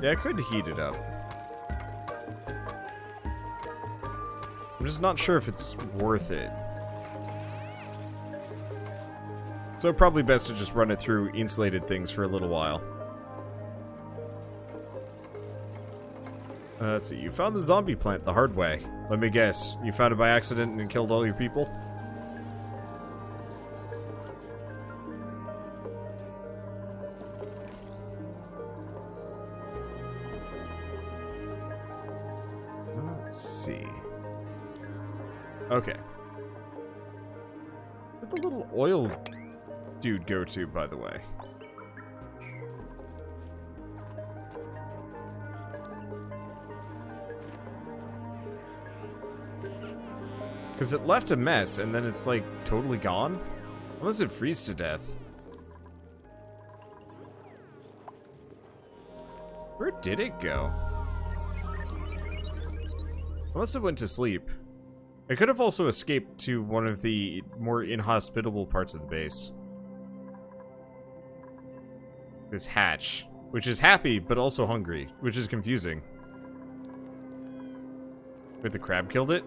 Yeah, I could heat it up. I'm just not sure if it's worth it. So probably best to just run it through insulated things for a little while. Let's see, you found the zombie plant the hard way. Let me guess, you found it by accident and killed all your people? Let's see. Okay. Where'd the little oil dude go to, by the way? Because it left a mess, and then it's, like, totally gone? Unless it freezes to death. Where did it go? Unless it went to sleep. It could have also escaped to one of the more inhospitable parts of the base. This hatch. Which is happy, but also hungry. Which is confusing. Wait, the crab killed it?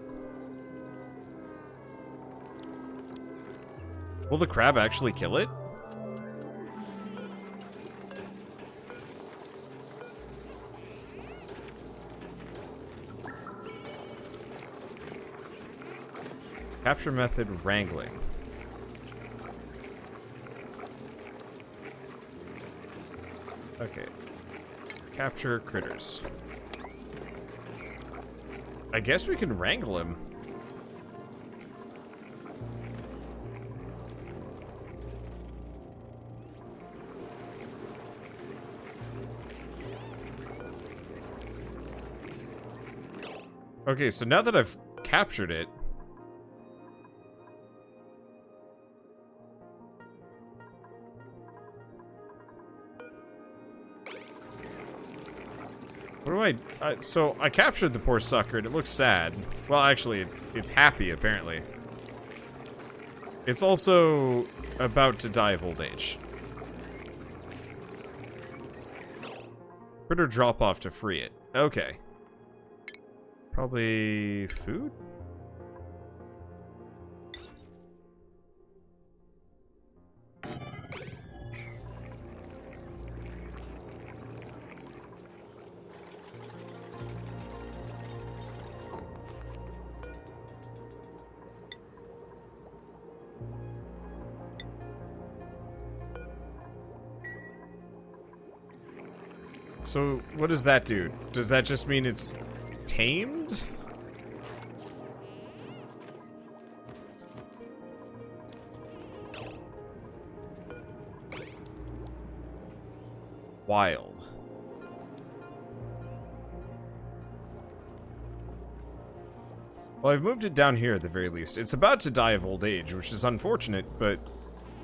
Will the crab actually kill it? Capture method, wrangling. Okay. Capture critters. I guess we can wrangle him. Okay, so now that I've captured it... What do I... so, I captured the poor sucker, and it looks sad. Well, actually, it's happy, apparently. It's also about to die of old age. Critter drop off to free it. Okay. Probably food? So, what does that do? Does that just mean it's tamed? Wild. Well, I've moved it down here at the very least. It's about to die of old age, which is unfortunate, but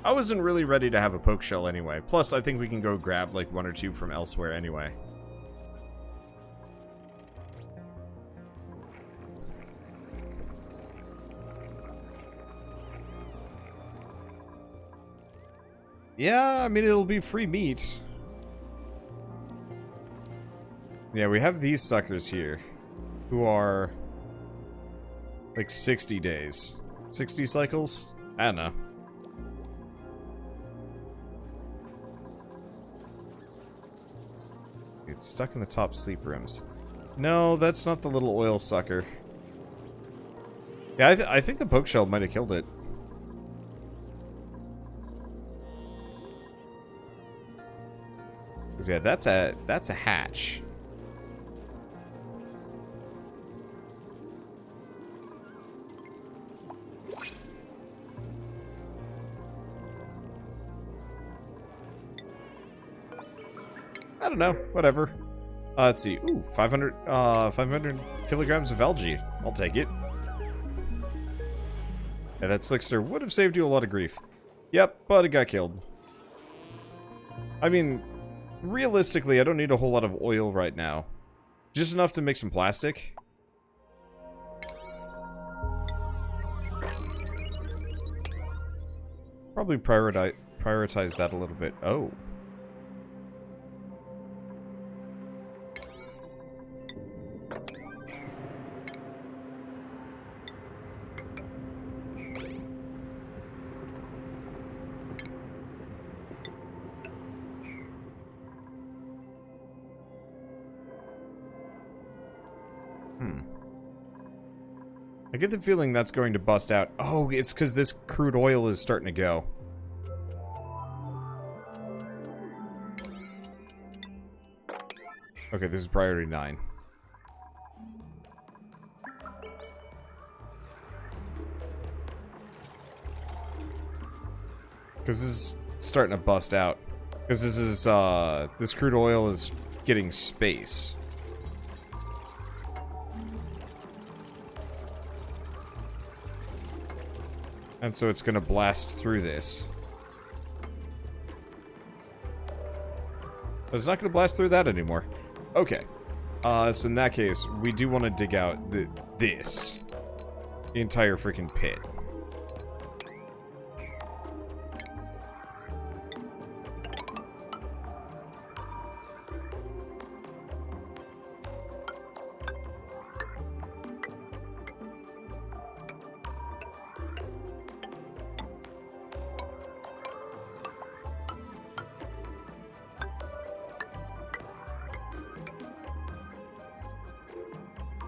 I wasn't really ready to have a poke shell anyway. Plus, I think we can go grab like one or two from elsewhere anyway. Yeah, I mean, it'll be free meat. Yeah, we have these suckers here, who are like 60 days. 60 cycles? I don't know. It's stuck in the top sleep rooms. No, that's not the little oil sucker. Yeah, I think the poke shell might have killed it. Yeah, that's a hatch. I don't know, whatever. Let's see. Ooh, 500 kilograms of algae. I'll take it. Yeah, that slickster would have saved you a lot of grief. Yep, but it got killed. I mean, realistically, I don't need a whole lot of oil right now. Just enough to make some plastic. Probably prioritize that a little bit. Oh. I get the feeling that's going to bust out. Oh, it's because this crude oil is starting to go. Okay, this is priority 9. Because this is starting to bust out. Because this is, this crude oil is getting space. And so it's going to blast through this. But it's not going to blast through that anymore. Okay. So in that case, we do want to dig out this. The entire freaking pit.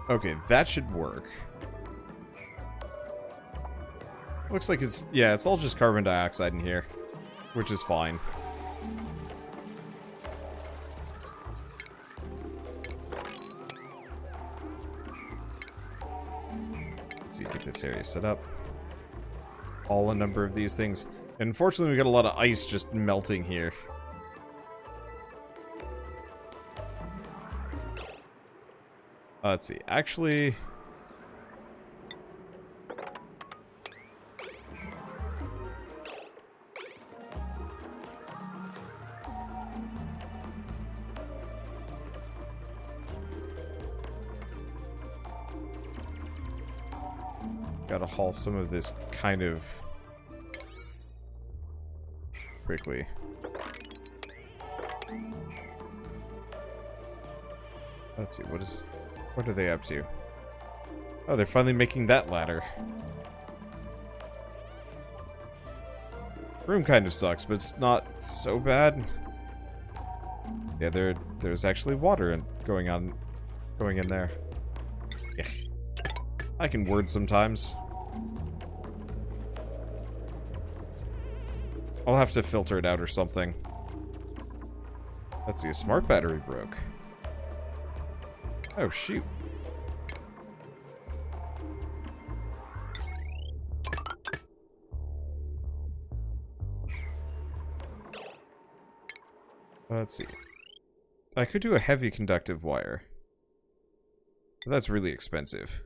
Okay, that should work. Looks like it's... yeah, it's all just carbon dioxide in here. Which is fine. Let's see, get this area set up. All a number of these things. And unfortunately, we got a lot of ice just melting here. Let's see. Actually... gotta haul some of this kind of quickly. Let's see, what are they up to? Oh, they're finally making that ladder. Room kind of sucks, but it's not so bad. Yeah, there's actually water going in there. Yeah. I can word sometimes. I'll have to filter it out or something. Let's see, a smart battery broke. Oh, shoot. Let's see. I could do a heavy conductive wire. But that's really expensive.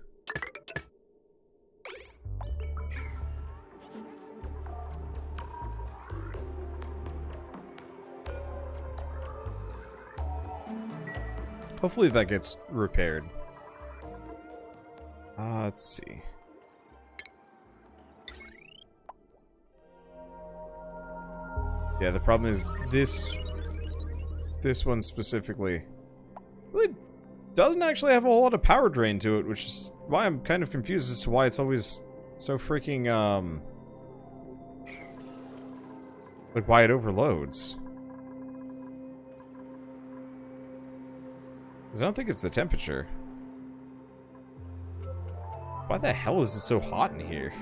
Hopefully that gets repaired. Let's see. Yeah, the problem is this one specifically really doesn't actually have a whole lot of power drain to it, which is why I'm kind of confused as to why it's always so freaking, like why it overloads. Because I don't think it's the temperature. Why the hell is it so hot in here?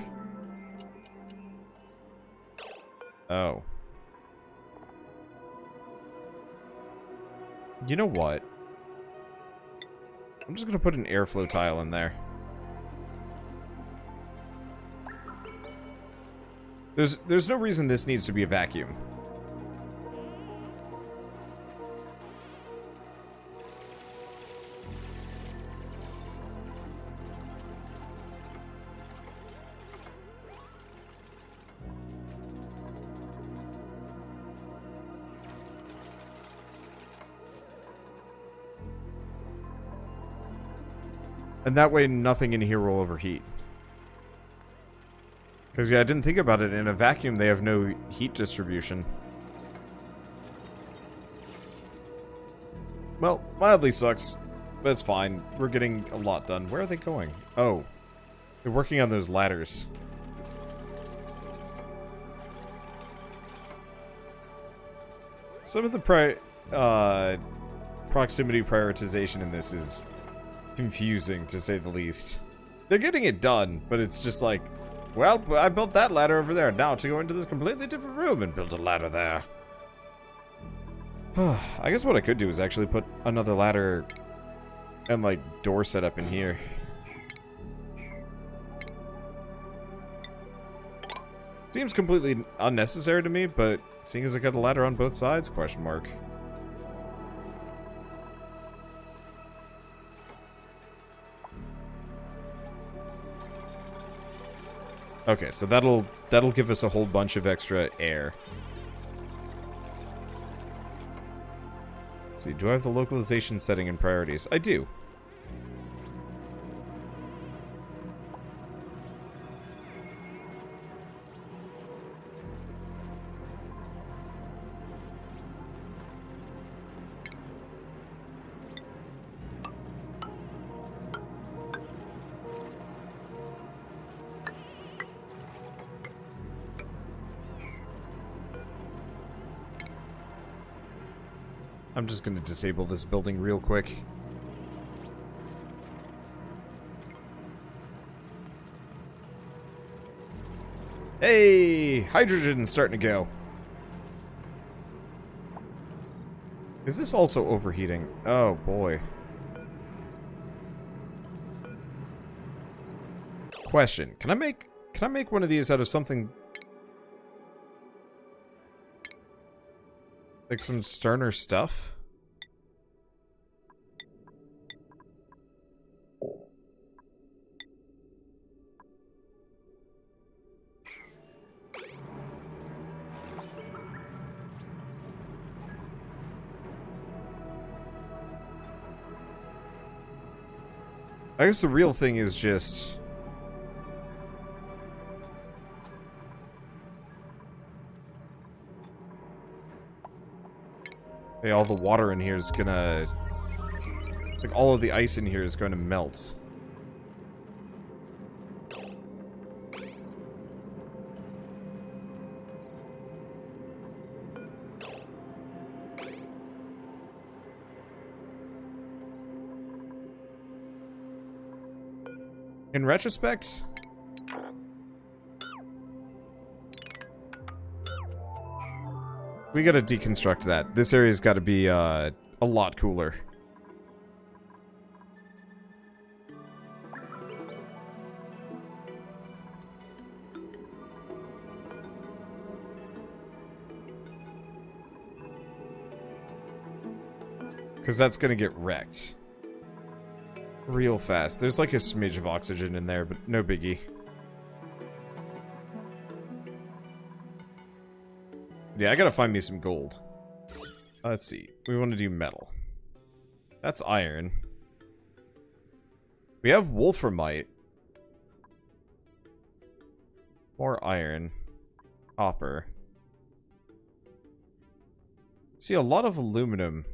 Oh. You know what? I'm just gonna put an airflow tile in there. There's no reason this needs to be a vacuum. And that way, nothing in here will overheat. Because, yeah, I didn't think about it. In a vacuum, they have no heat distribution. Well, mildly sucks. But it's fine. We're getting a lot done. Where are they going? Oh. They're working on those ladders. Some of the proximity prioritization in this is confusing, to say the least. They're getting it done, but it's just like, well, I built that ladder over there. Now to go into this completely different room and build a ladder there. I guess what I could do is actually put another ladder and, like, door set up in here. Seems completely unnecessary to me, but seeing as I got a ladder on both sides, question mark. Okay, so that'll give us a whole bunch of extra air. Let's see, do I have the localization setting in priorities? I do. I'm just gonna disable this building real quick. Hey! Hydrogen's starting to go. Is this also overheating? Oh boy. Question. Can I make one of these out of something like some sterner stuff? I guess the real thing is just... hey, all the water in here is gonna... like, all of the ice in here is going to melt. In retrospect... we gotta deconstruct that. This area's gotta be, a lot cooler. Because that's gonna get wrecked. Real fast. There's like a smidge of oxygen in there, but no biggie. Yeah, I gotta find me some gold. Let's see. We want to do metal. That's iron. We have wolframite. More iron. Copper. See, a lot of aluminum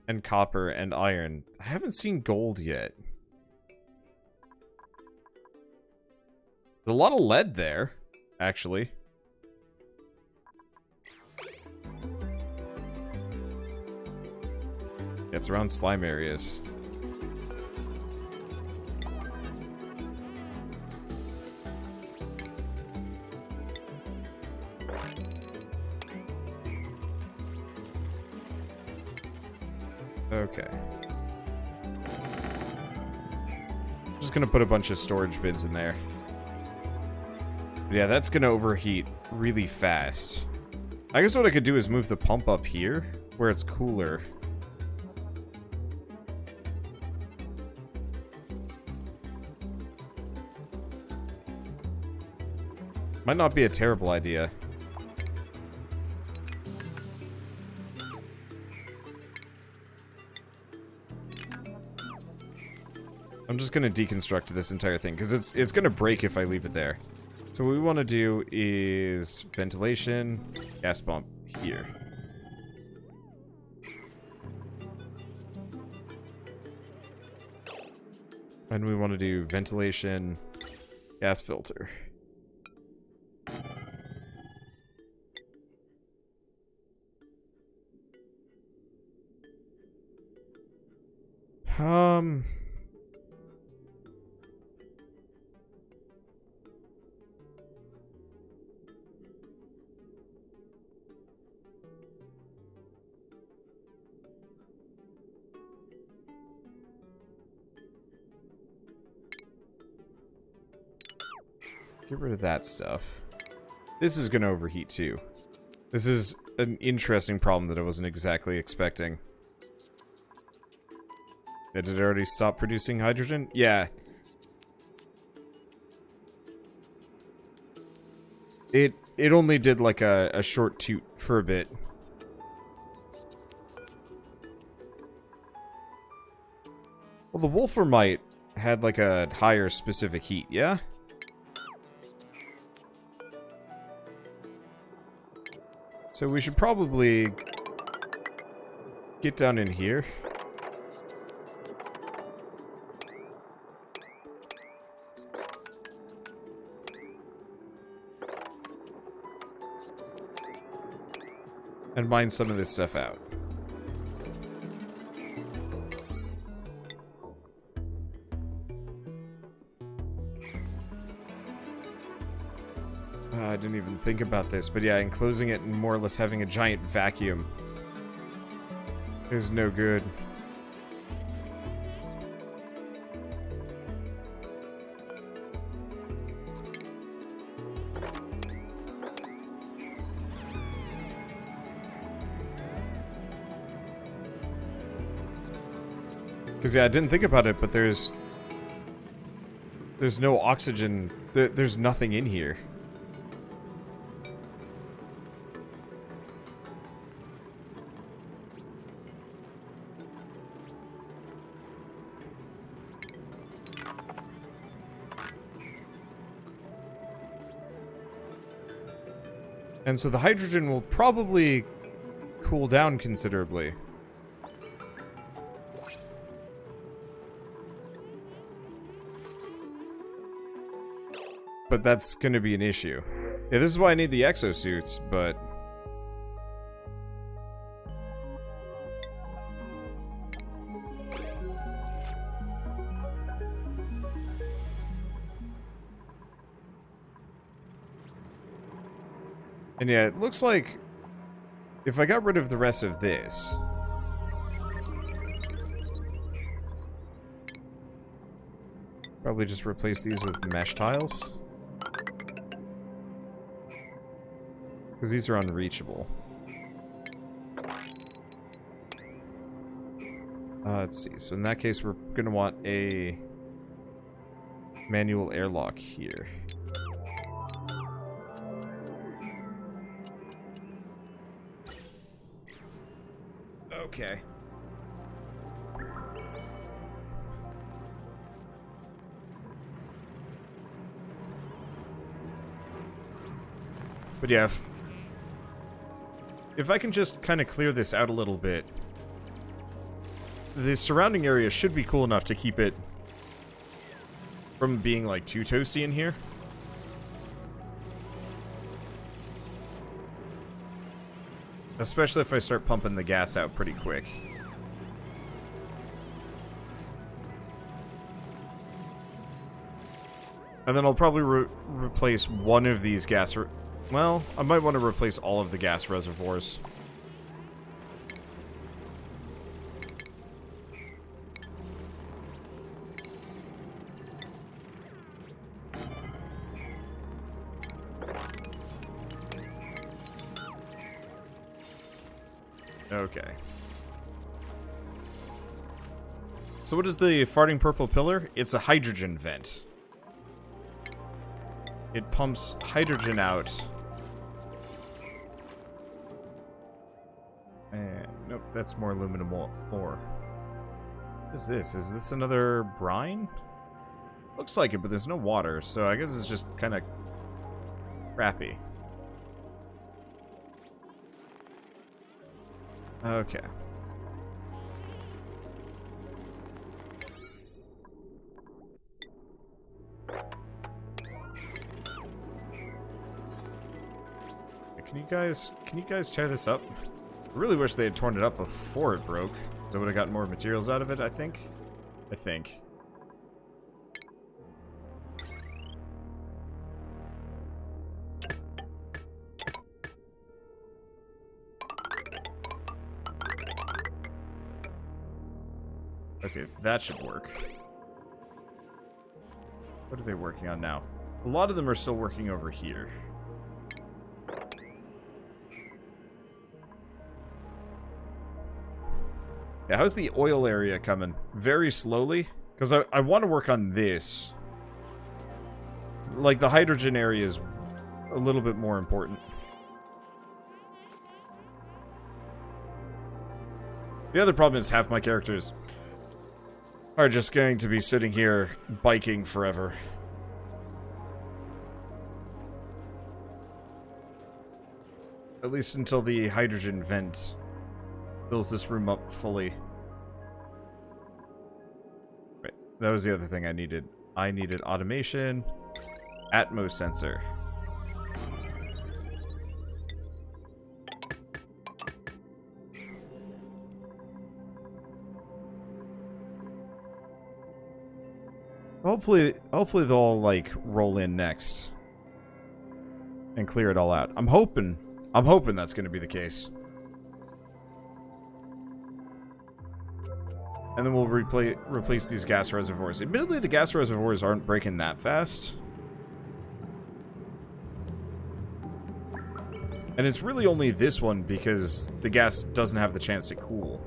and copper and iron. I haven't seen gold yet. There's a lot of lead there, actually. Yeah, it's around slime areas. Okay. Just gonna put a bunch of storage bins in there. Yeah, that's gonna overheat really fast. I guess what I could do is move the pump up here, where it's cooler. Might not be a terrible idea. I'm just gonna deconstruct this entire thing, because it's gonna break if I leave it there. So what we want to do is ventilation, gas pump here. And we want to do ventilation, gas filter. Get rid of that stuff. This is going to overheat too. This is an interesting problem that I wasn't exactly expecting. Did it already stop producing hydrogen? Yeah. It only did like a short toot for a bit. Well, the Wolframite had like a higher specific heat, yeah? So we should probably get down in here. And mine some of this stuff out. I didn't even think about this, but yeah, enclosing it and more or less having a giant vacuum is no good. Because, yeah, I didn't think about it, but there's no oxygen. There's nothing in here. And so the hydrogen will probably cool down considerably. But that's going to be an issue. Yeah, this is why I need the exosuits, but... And yeah, it looks like if I got rid of the rest of this... Probably just replace these with mesh tiles. Because these are unreachable. Let's see. So in that case, we're going to want a manual airlock here. Okay. But yeah, if I can just kind of clear this out a little bit, the surrounding area should be cool enough to keep it from being, like, too toasty in here. Especially if I start pumping the gas out pretty quick. And then I'll probably replace one of these gas... Well, I might want to replace all of the gas reservoirs. Okay. So what is the farting purple pillar? It's a hydrogen vent. It pumps hydrogen out. And nope, that's more aluminum ore. What is this? Is this another brine? Looks like it, but there's no water, so I guess it's just kind of crappy. Okay. Can you guys tear this up? I really wish they had torn it up before it broke, because I would have gotten more materials out of it, I think. Okay, that should work. What are they working on now? A lot of them are still working over here. Yeah, how's the oil area coming? Very slowly? Because I want to work on this. Like, the hydrogen area is a little bit more important. The other problem is half my characters are just going to be sitting here biking forever. At least until the hydrogen vent fills this room up fully. Right, that was the other thing I needed. I needed automation, Atmos sensor. Hopefully they'll, like, roll in next and clear it all out. I'm hoping that's going to be the case. And then we'll replace these gas reservoirs. Admittedly, the gas reservoirs aren't breaking that fast. And it's really only this one because the gas doesn't have the chance to cool.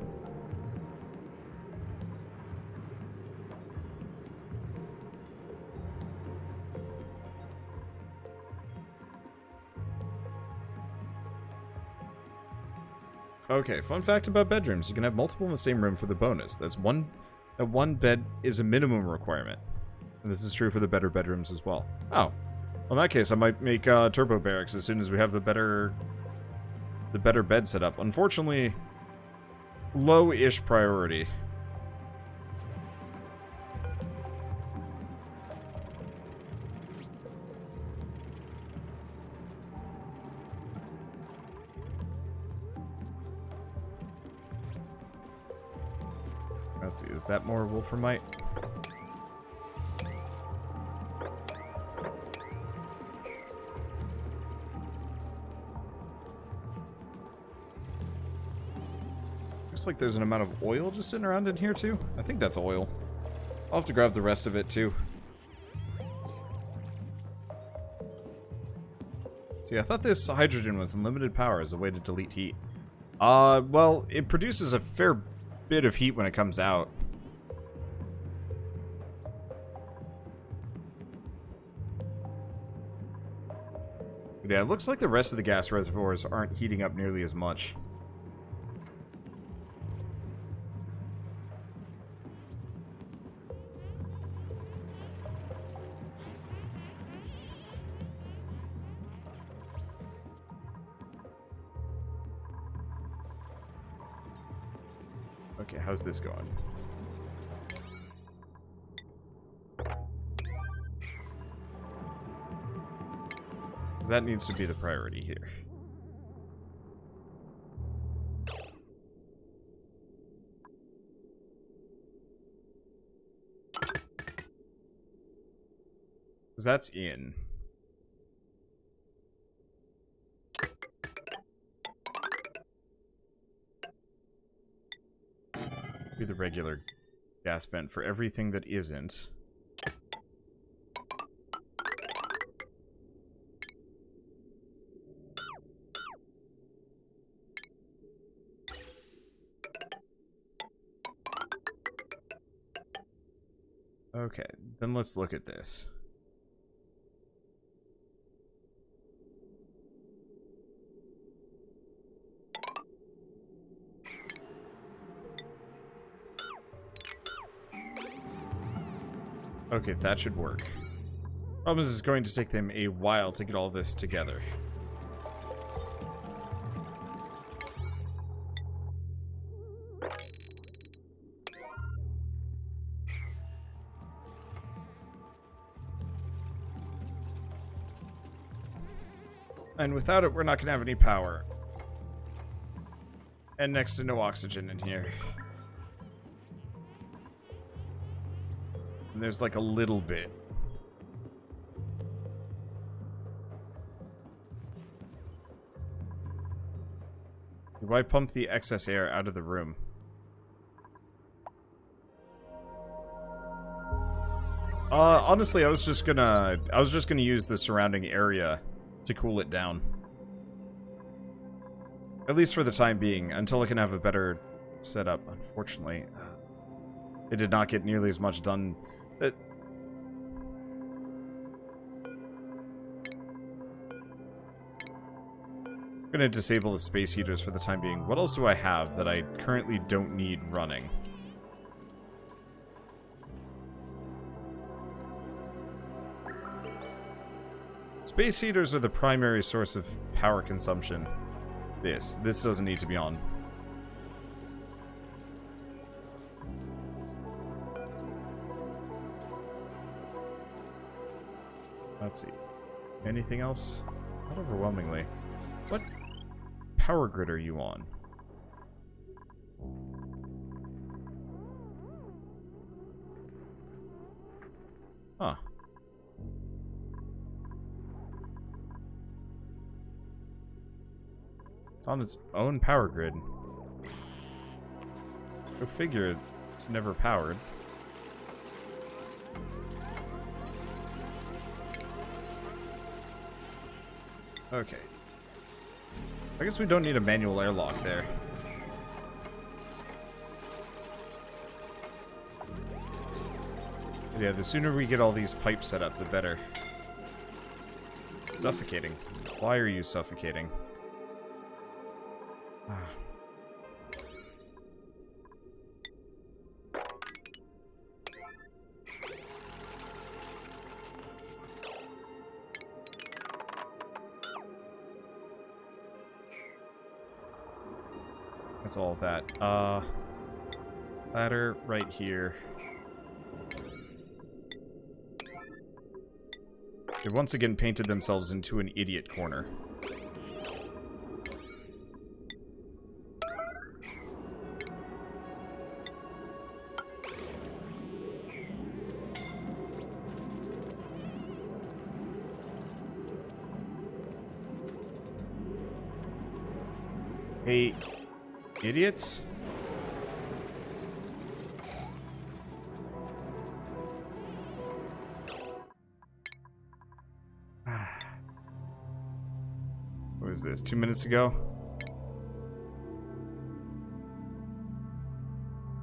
Okay, fun fact about bedrooms. You can have multiple in the same room for the bonus. That one bed is a minimum requirement. And this is true for the better bedrooms as well. Oh. Well, in that case, I might make turbo barracks as soon as we have the better bed set up. Unfortunately, low-ish priority. Let's see, is that more wolframite? Looks like there's an amount of oil just sitting around in here too. I think that's oil. I'll have to grab the rest of it too. See, I thought this hydrogen was unlimited power as a way to delete heat. Well, it produces a fair bit of heat when it comes out. But yeah, it looks like the rest of the gas reservoirs aren't heating up nearly as much. Okay, how's this going? That needs to be the priority here. Because that's in. Be the regular gas vent for everything that isn't. Okay, then let's look at this. Okay, that should work. Problem is, it's going to take them a while to get all this together. And without it, we're not going to have any power. And next to no oxygen in here. And there's like a little bit. Why pump the excess air out of the room? Honestly, I was just gonna use the surrounding area to cool it down. At least for the time being, until I can have a better setup. Unfortunately, it did not get nearly as much done. I'm gonna disable the space heaters for the time being. What else do I have that I currently don't need running? Space heaters are the primary source of power consumption. This doesn't need to be on. Let's see. Anything else? Not overwhelmingly. What power grid are you on? Huh. It's on its own power grid. Go figure, it's never powered. Okay. I guess we don't need a manual airlock there. Yeah, the sooner we get all these pipes set up, the better. Suffocating. Why are you suffocating? That's all of that. Ladder right here. They once again painted themselves into an idiot corner. Hey, idiots? What was this, 2 minutes ago?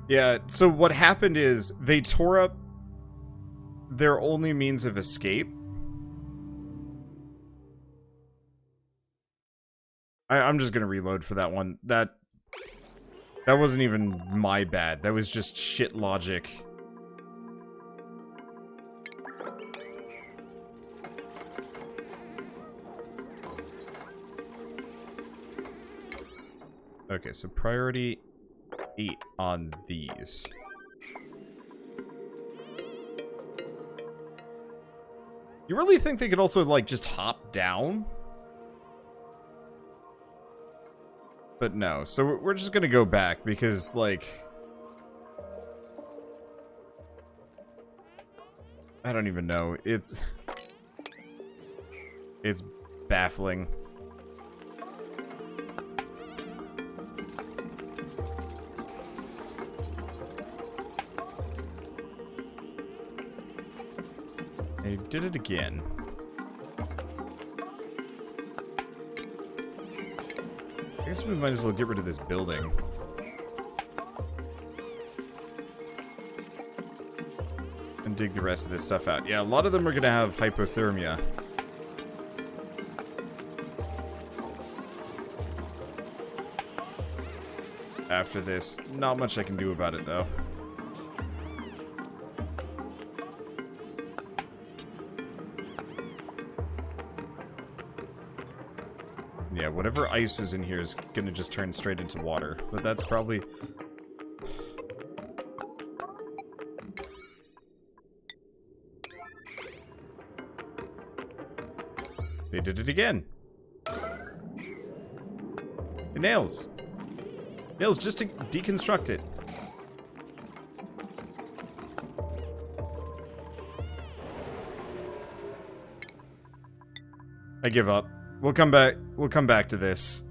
Yeah, so what happened is they tore up their only means of escape. I'm just gonna reload for that one. That wasn't even my bad. That was just shit logic. Okay, so priority 8 on these. You really think they could also, like, just hop down? But no, so we're just gonna go back because, like... I don't even know. It's baffling. They did it again. I guess we might as well get rid of this building. And dig the rest of this stuff out. Yeah, a lot of them are gonna have hypothermia. After this, not much I can do about it though. Yeah, whatever ice was in here is gonna just turn straight into water. But that's probably... They did it again. The nails. Nails just to deconstruct it. I give up. We'll come back. We'll come back to this.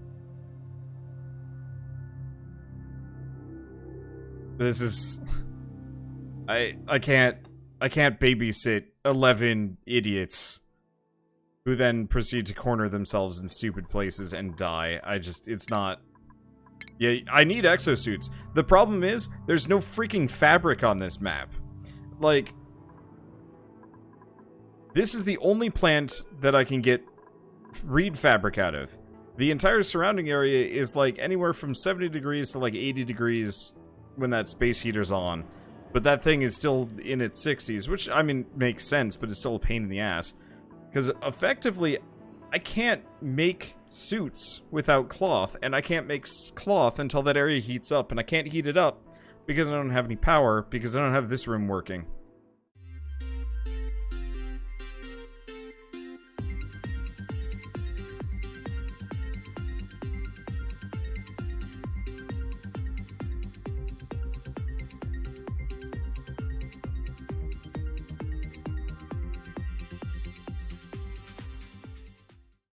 This is... I can't... I can't babysit 11 idiots who then proceed to corner themselves in stupid places and die. It's not... Yeah, I need exosuits. The problem is, there's no freaking fabric on this map. Like, this is the only plant that I can get reed fabric out of. The entire surrounding area is like anywhere from 70 degrees to like 80 degrees when that space heater's on. But that thing is still in its 60s, which, I mean, makes sense, but it's still a pain in the ass. Because effectively, I can't make suits without cloth, and I can't make cloth until that area heats up, and I can't heat it up because I don't have any power, because I don't have this room working.